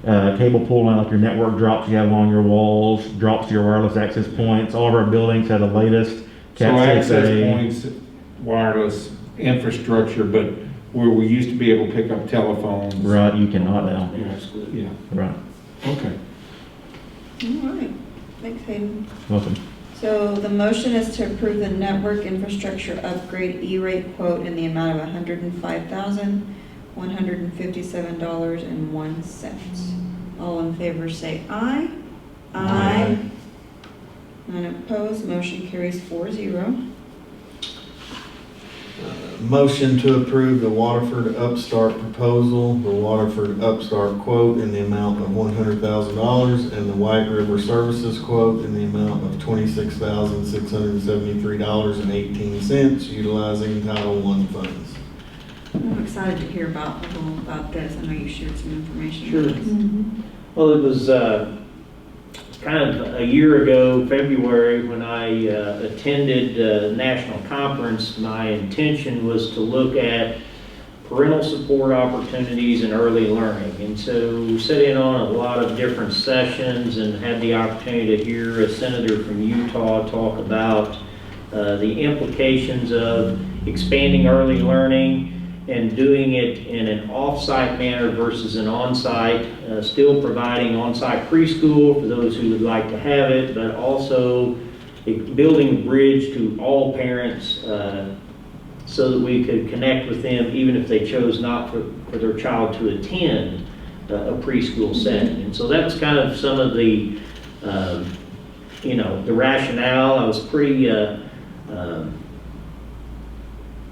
cable pulling, like your network drops you have along your walls, drops your wireless access points. All of our buildings have the latest So Cat access 6A. points, wireless infrastructure, but where we used to be able to pick up telephones. Right, you cannot now. Yeah, Right. okay. All right, thanks Hayden. Welcome. So the motion is to approve the network infrastructure upgrade E-rate quote in the amount of $105,157.01. All in favor say aye. Aye. None opposed, motion carries 4-0. Motion to approve the Waterford Upstart proposal, the Waterford Upstart quote in the amount of $100,000, and the White River Services quote in the amount of $26,673.18, utilizing Title I funds. I'm excited to hear about this. I know you shared some information. Sure. with us. Well, it was kind of a year ago, February, when I attended a national conference. My intention was to look at parental support opportunities and early learning. And so sat in on a lot of different sessions and had the opportunity to hear a senator from Utah talk about the implications of expanding early learning and doing it in an off-site manner versus an on-site, still providing on-site preschool for those who would like to have it, but also building a bridge to all parents so that we could connect with them even if they chose not for their child to attend a preschool setting. And so that was kind of some of the, the rationale. I was pretty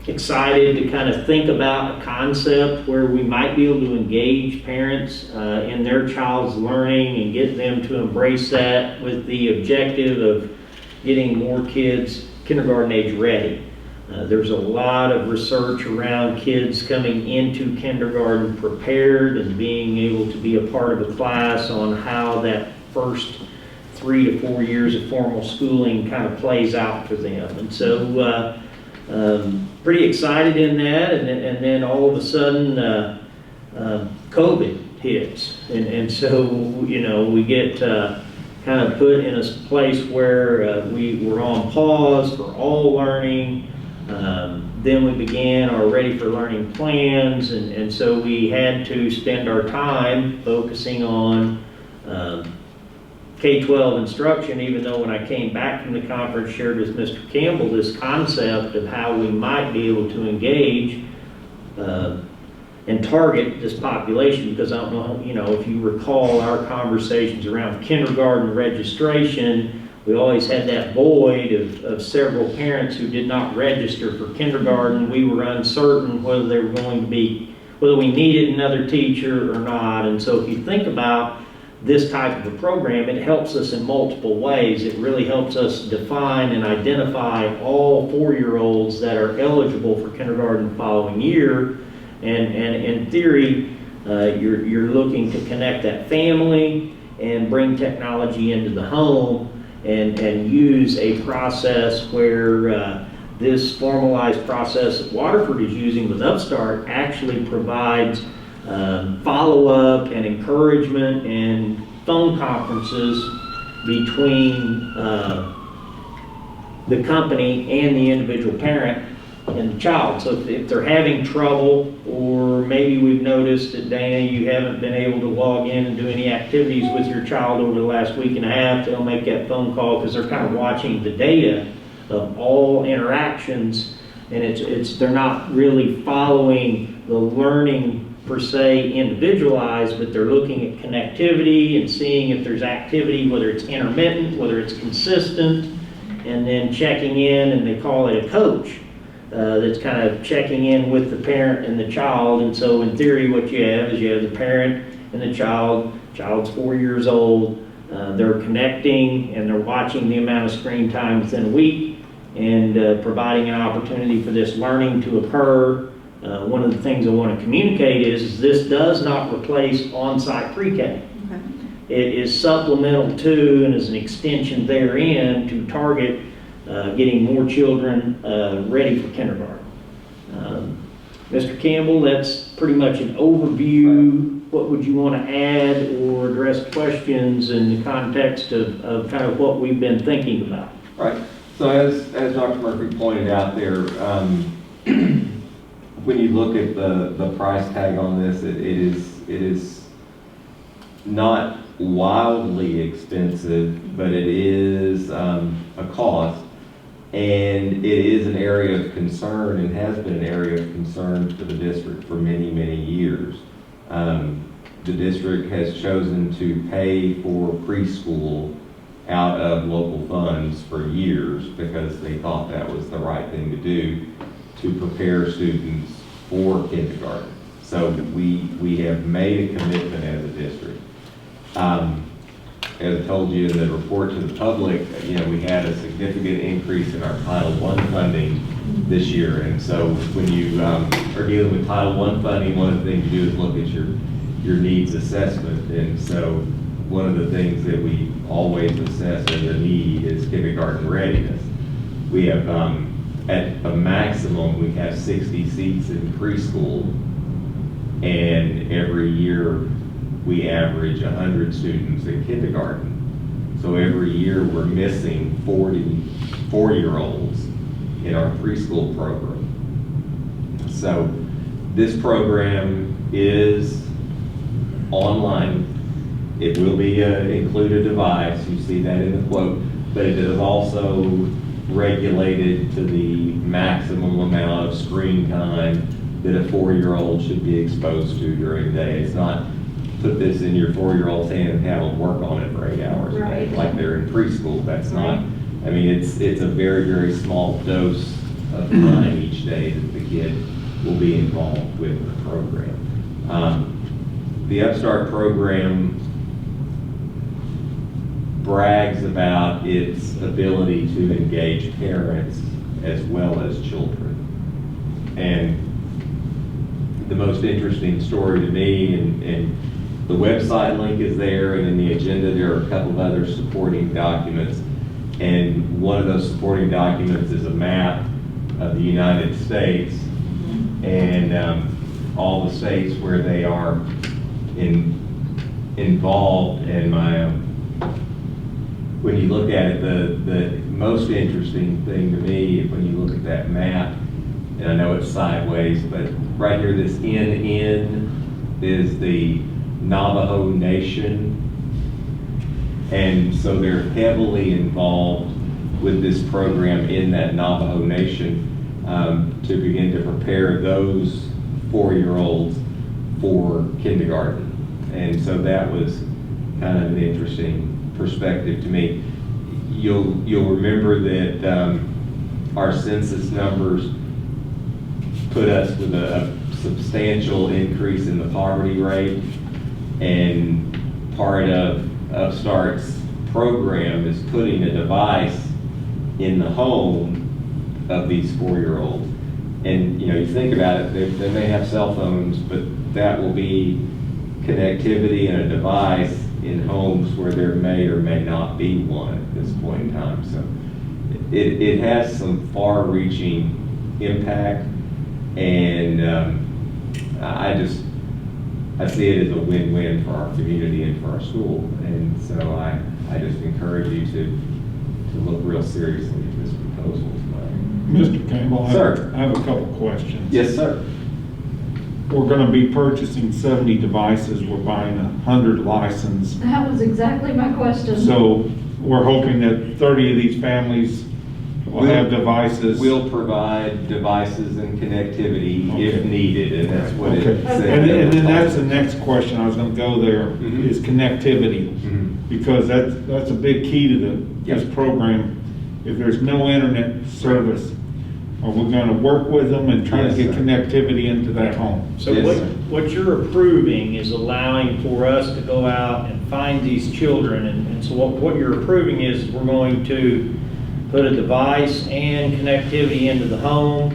excited to kind of think about a concept where we might be able to engage parents in their child's learning and get them to embrace that with the objective of getting more kids kindergarten age ready. There's a lot of research around kids coming into kindergarten prepared and being able to be a part of a class on how that first 3 to 4 years of formal schooling kind of plays out for them. And so pretty excited in that, and then all of a sudden COVID hits, and so we get kind of put in a place where we were on pause for all learning. Then we began our Ready for Learning plans, and so we had to spend our time focusing on K-12 instruction, even though when I came back from the conference, shared with Mr. Campbell this concept of how we might be able to engage and target this population, because I don't know, if you recall our conversations around kindergarten registration, we always had that void of several parents who did not register for kindergarten. We were uncertain whether they were going to be, whether we needed another teacher or not. And so if you think about this type of a program, it helps us in multiple ways. It really helps us define and identify all 4-year-olds that are eligible for kindergarten the following year. And in theory, you're looking to connect that family and bring technology into the home and use a process where this formalized process that Waterford is using with Upstart actually provides follow-up and encouragement and phone conferences between the company and the individual parent and the child. So if they're having trouble, or maybe we've noticed that, Dana, you haven't been able to log in and do any activities with your child over the last week and a half, they'll make that phone call because they're kind of watching the data of all interactions, and they're not really following the learning per se individualized, but they're looking at connectivity and seeing if there's activity, whether it's intermittent, whether it's consistent, and then checking in, and they call it a coach that's kind of checking in with the parent and the child. And so in theory, what you have is you have the parent and the child's 4 years old, they're connecting and they're watching the amount of screen time within a week and providing an opportunity for this learning to occur. One of the things I want to communicate is this does not replace on-site pre-K. Okay. It is supplemental to and is an extension therein to target getting more children ready for kindergarten. Mr. Campbell, that's pretty much an overview. What would you want to add or address questions in the context of kind of what we've been thinking about? Right. So as Dr. Murphy pointed out there, when you look at the price tag on this, it is not wildly expensive, but it is a cost, and it is an area of concern and has been an area of concern for the district for many, many years. The district has chosen to pay for preschool out of local funds for years because they thought that was the right thing to do to prepare students for kindergarten. So we have made a commitment as a district. As I told you in the report to the public, we had a significant increase in our Title I funding this year. And so when you are dealing with Title I funding, one of the things you do is look at your needs assessment. And so one of the things that we always assess as a need is kindergarten readiness. We have, at a maximum, we have 60 seats in preschool, and every year we average 100 students in kindergarten. So every year we're missing 40 4-year-olds in our preschool program. So this program is online. It will be include a device, you see that in the quote, but it is also regulated to the maximum amount of screen time that a 4-year-old should be exposed to during the day. It's not put this in your 4-year-old's hand and have them work on it for 8 hours a day, Right. like they're in preschool. That's not, I mean, it's a very, very small dose of time each day that the kid will be involved with the program. The Upstart program brags about its ability to engage parents as well as children. And the most interesting story to me, and the website link is there, and in the agenda there are a couple of other supporting documents. And one of those supporting documents is a map of the United States and all the states where they are involved. And when you look at it, the most interesting thing to me when you look at that map, and I know it's sideways, but right here, this NN is the Navajo Nation. And so they're heavily involved with this program in that Navajo Nation to begin to prepare those 4-year-olds for kindergarten. And so that was kind of an interesting perspective to me. You'll remember that our census numbers put us with a substantial increase in the poverty rate, and part of Upstart's program is putting a device in the home of these 4-year-olds. And you think about it, they may have cell phones, but that will be connectivity and a device in homes where there may or may not be one at this point in time. So it has some far-reaching impact, and I see it as a win-win for our community and for our school. And so I just encourage you to look real seriously at this proposal tonight. Mr. Campbell, Sir. I have a couple questions. Yes, sir. We're going to be purchasing 70 devices. We're buying 100 licensed. That was exactly my question. So we're hoping that 30 of these families will have devices. We'll provide devices and connectivity if Okay. needed, and that's what it Okay, said. and then that's the next question, I was gonna go there, Mhm. is connectivity. Mhm. Because that's a big key to this Yep. program. If there's no internet service, are we gonna work with them and try to Yes, get sir. connectivity into that home? So Yes, what, sir. what you're approving is allowing for us to go out and find these children, and so what you're approving is we're going to put a device and connectivity into the home,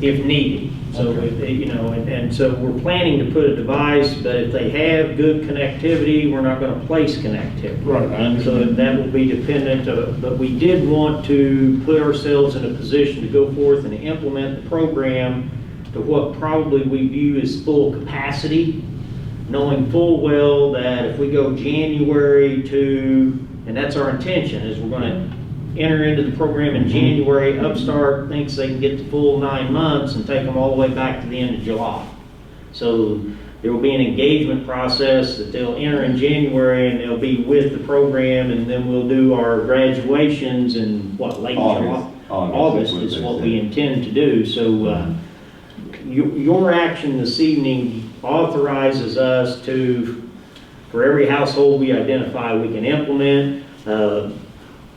if needed. So, Okay. you know, and so we're planning to put a device, but if they have good connectivity, we're not gonna place connectivity. Right, I understand. So that will be dependent, but we did want to put ourselves in a position to go forth and implement the program to what probably we view as full capacity, knowing full well that if we go January to, and that's our intention, is we're gonna enter into the program in January, Upstart thinks they can get the full 9 months and take them all the way back to the end of July. So there will be an engagement process that they'll enter in January, and they'll be with the program, and then we'll do our graduations in, late July? August Is what we intend to do. So your action this evening authorizes us to, for every household we identify, we can implement.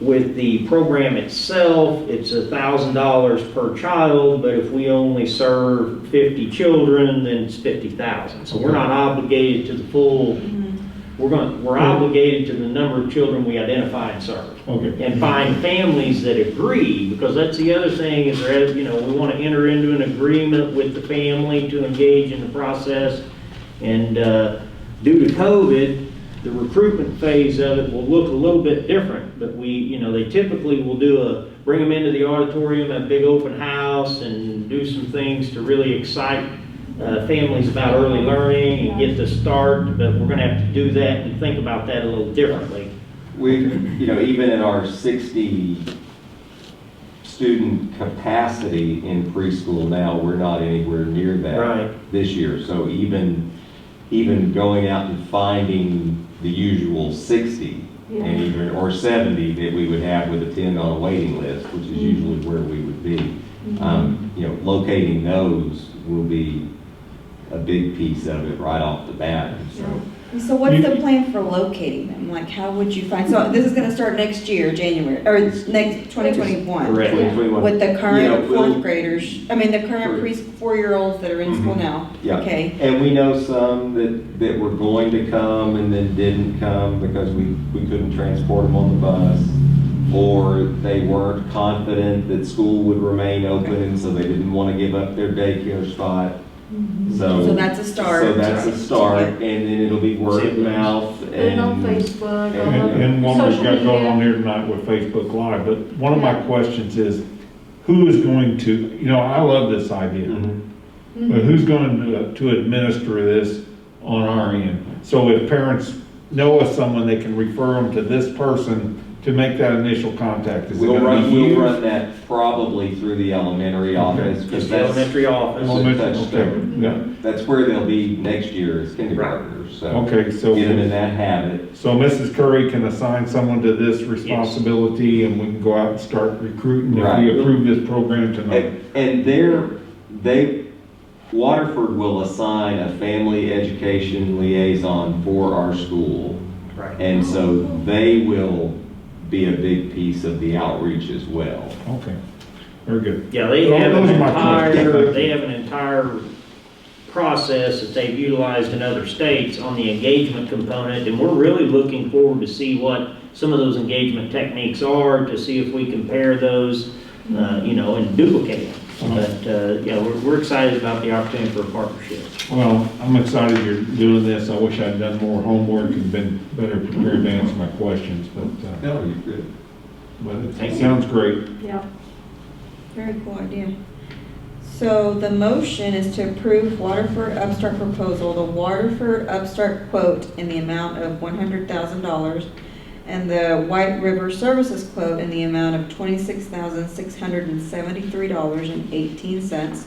With the program itself, it's $1,000 per child, but if we only serve 50 children, then it's 50,000. So we're not obligated to the full, we're obligated to the number of children we identify and serve. Okay. And find families that agree, because that's the other thing, is there, you know, we want to enter into an agreement with the family to engage in the process. And due to COVID, the recruitment phase of it will look a little bit different, but they typically will bring them into the auditorium, a big open house, and do some things to really excite families about early learning and get the start, but we're going to have to do that and think about that a little differently. We, even in our 60 student capacity in preschool now, we're not anywhere near that Right. this year. So even going out and finding the usual 60 Yeah. and even, or 70 that we would have with a 10 on a waiting list, which is usually where we would be. Locating those will be a big piece of it right off the bat. So So what's the plan for locating them? Like, how would you find, so this is gonna start next year, January, or it's next 2021? Correct. 2021. With the Yeah, current we'll- fourth graders, the current Sure. 4-year-olds that are in school Mhm. now? Yeah. Okay. And we know some that were going to come and then didn't come because we couldn't transport them on the bus. Or they weren't confident that school would remain open, and so they didn't want to give up their daycare spot. So that's a start. So that's a start, and then it'll be word of mouth. Put it on And Facebook, And what on we've social got going on media. here tonight with Facebook Live, but one of my Yeah. questions is, who is going to, I love this idea, Mhm. but who's going to administer this on our end? So if parents know of someone, they can refer them to this person to make that initial contact. Is it We'll gonna be you? run that probably through the elementary office. 'cause Just the that's- elementary office. Elementary, That's okay, the- yeah. That's where they'll be next year as kindergartners, so. Okay, so, Get them in that habit. so Mrs. Curry can assign someone to this responsibility and we can go out and start recruiting if Right. we approve this program tonight. And Waterford will assign a family education liaison for our school. Right. And so they will be a big piece of the outreach as well. Okay, very good. Yeah, they Well, have those are my questions. they have an entire process that they've utilized in other states on the engagement component, and we're really looking forward to see what some of those engagement techniques are, to see if we compare those, and duplicate them. But, we're excited about the opportunity for a partnership. Well, I'm excited you're doing this. I wish I'd done more homework and been better prepared to answer my questions, but No, you're good. it sounds great. Yeah. Very cool idea. So the motion is to approve Waterford Upstart proposal, the Waterford Upstart quote in the amount of $100,000 and the White River Services quote in the amount of $26,673.18,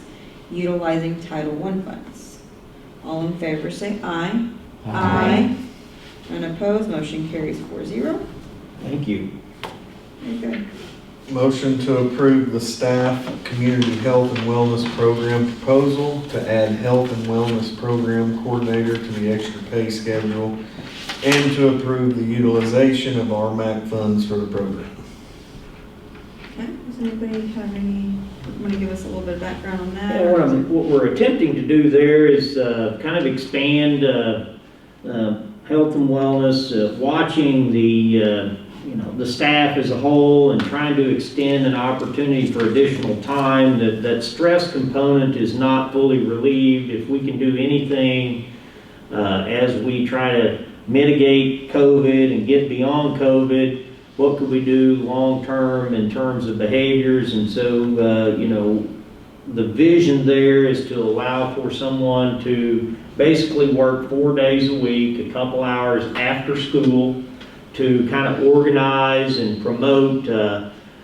utilizing Title I funds. All in favor say aye. Aye. Unopposed, motion carries 4-0. Thank you. Very good. Motion to approve the staff community health and wellness program proposal to add health and wellness program coordinator to the extra pay schedule and to approve the utilization of RMAC funds for the program. Okay, does anybody have any, want to give us a little bit of background on that? Yeah, what we're attempting to do there is kind of expand health and wellness, watching the the staff as a whole and trying to extend an opportunity for additional time. That stress component is not fully relieved. If we can do anything as we try to mitigate COVID and get beyond COVID, what could we do long-term in terms of behaviors? And so, the vision there is to allow for someone to basically work 4 days a week, a couple hours after school, to kind of organize and promote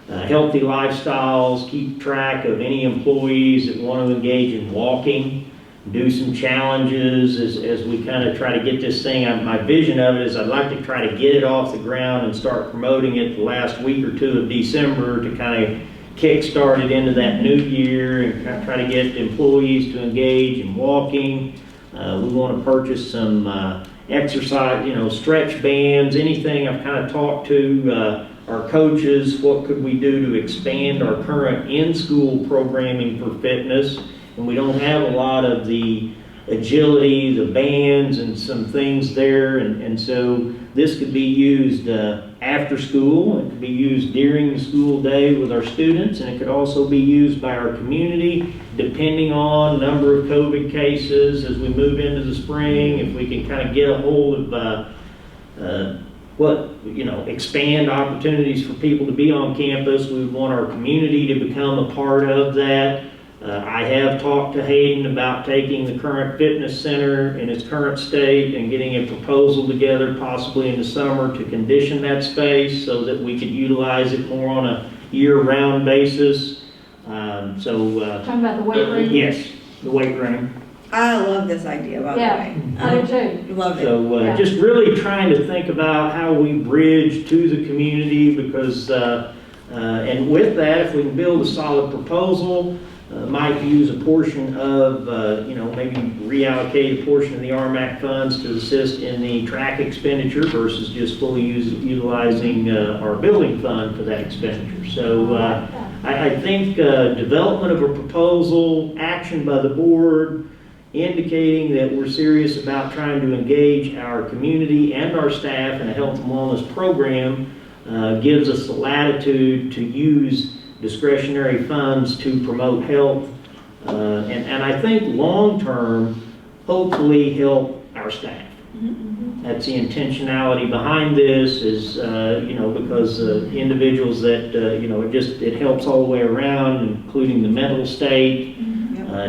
healthy lifestyles, keep track of any employees that want to engage in walking, do some challenges as we kind of try to get this thing. My vision of it is I'd like to try to get it off the ground and start promoting it the last week or two of December to kind of kick-start it into that new year and kind of try to get employees to engage in walking. We want to purchase some exercise, stretch bands, anything. I've kind of talked to our coaches, what could we do to expand our current in-school programming for fitness? And we don't have a lot of the agility, the bands, and some things there. And so this could be used after school. It could be used during the school day with our students, and it could also be used by our community, depending on number of COVID cases as we move into the spring. If we can kind of get a hold of expand opportunities for people to be on campus, we would want our community to become a part of that. I have talked to Hayden about taking the current fitness center in its current state and getting a proposal together, possibly in the summer, to condition that space so that we could utilize it more on a year-round basis. Talking about the weight room? Yes, the weight room. I love this idea, by the Yeah, way. I do too. Love it. So Yeah. just really trying to think about how we bridge to the community, because, and with that, if we can build a solid proposal, might use a portion of, maybe reallocate a portion of the RMAC funds to assist in the track expenditure versus just fully utilizing our building fund for that expenditure. So I think development of a proposal, action by the board, indicating that we're serious about trying to engage our community and our staff in a health and wellness program gives us the latitude to use discretionary funds to promote health, and I think long-term, hopefully help our staff. That's the intentionality behind this is, because individuals that, it helps all the way around, including the mental state,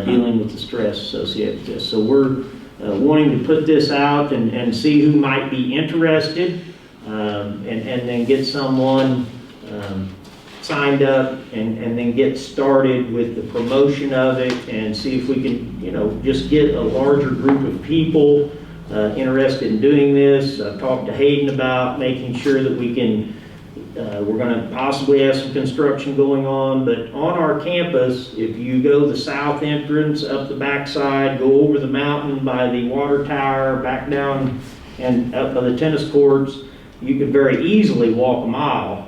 dealing with the stress associated with this. So we're wanting to put this out and see who might be interested, and then get someone signed up and then get started with the promotion of it and see if we can, just get a larger group of people interested in doing this. I've talked to Hayden about making sure that we can, we're going to possibly have some construction going on, but on our campus, if you go the south entrance, up the backside, go over the mountain by the water tower, back down and up by the tennis courts, you could very easily walk a mile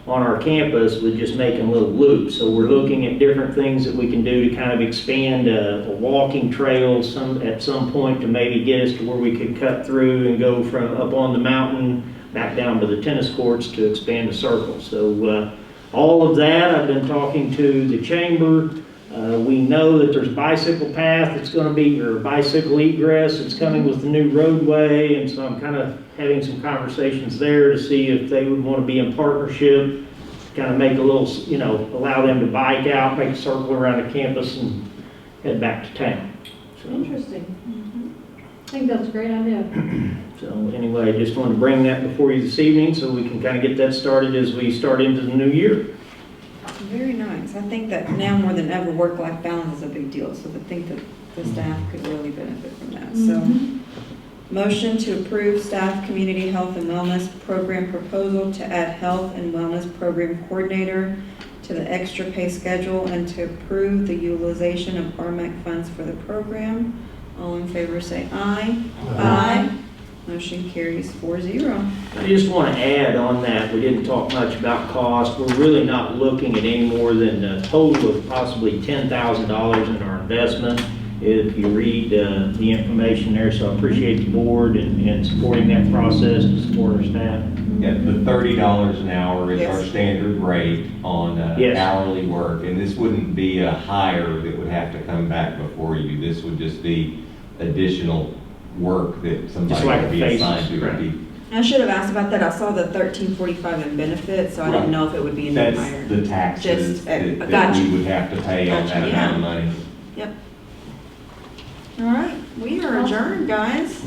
on our campus with just making little loops. So we're looking at different things that we can do to kind of expand a walking trail at some point to maybe get us to where we could cut through and go from up on the mountain back down to the tennis courts to expand a circle. So all of that, I've been talking to the chamber. We know that there's bicycle path that's going to be, or bicycle egress that's coming with the new roadway, and so I'm kind of having some conversations there to see if they would want to be in partnership, kind of make a little, allow them to bike out, make a circle around the campus and head back to town. So, Interesting. I think that's a great idea. so anyway, I just wanted to bring that before you this evening so we can kind of get that started as we start into the new year. Very nice. I think that now more than ever, work-life balance is a big deal, so I think that the staff could really benefit from that. So, Motion to approve staff community health and wellness program proposal to add health and wellness program coordinator to the extra pay schedule and to approve the utilization of RMAC funds for the program. All in favor say aye. Aye. Motion carries 4-0. I just want to add on that, we didn't talk much about cost. We're really not looking at any more than a total of possibly $10,000 in our investment, if you read the information there. So I appreciate the board and supporting that process to support our staff. Yeah, the $30 an hour is our Yes. standard rate on Yes. hourly work, and this wouldn't be a hire that would have to come back before you. This would just be additional work that somebody Just like would a be face, assigned to. right. It'd be- I should have asked about that. I saw the $13.45 in benefits, so I didn't Right. know if it would be a new That's hire. the taxes Just, that gotcha. we would have to pay on Gotcha, that amount of yeah. money. Yep. All right, we are adjourned, guys.